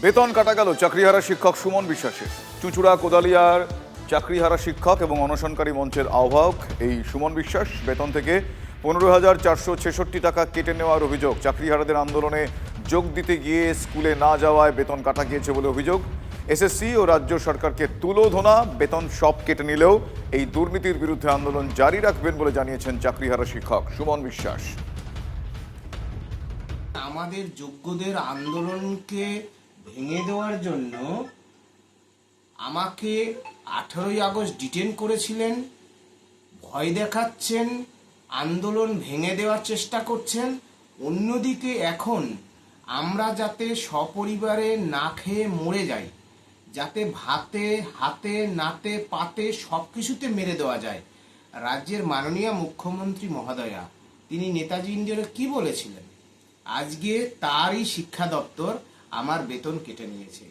বেতন কাটা গেল চাকরিহারা শিক্ষক সুমন বিশ্বাসের। চুঁচুড়া কোদালিয়ার চাকরিহারা শিক্ষক এবং অনশনকারী মঞ্চের আহ্বায়ক এই সুমন বিশ্বাস বেতন থেকে 15,466 টাকা কেটে নেওয়ার অভিযোগ। চাকরিহারাদের আন্দোলনে যোগ দিতে গিয়ে স্কুলে না যাওয়ায় বেতন কাটা গিয়েছে বলে অভিযোগ। এসএসসি ও রাজ্য সরকারকে তুলোধনা, বেতন সব কেটে নিলেও এই দুর্নীতির বিরুদ্ধে আন্দোলন জারি রাখবেন বলে জানিয়েছেন চাকরিহারা শিক্ষক সুমন বিশ্বাস। আমাদের যোগ্যদের আন্দোলনকে ভেঙে দেওয়ার জন্য আমাকে 18ই আগস্ট ডিটেন করেছিলেন, ভয় দেখাচ্ছেন, আন্দোলন ভেঙে দেওয়ার চেষ্টা করছেন। অন্যদিকে এখন আমরা যাতে সপরিবারে না খেয়ে মরে যাই, যাতে ভাতে হাতে নাতে পাতে সব কিছুতে মেরে দেওয়া যায়। রাজ্যের মাননীয় মুখ্যমন্ত্রী মহোদয়া তিনি নেতাজি ইন্ডিয়ারে কি বলেছিলেন, আজকে তারই শিক্ষা দপ্তর আমার বেতন কেটে নিয়েছে।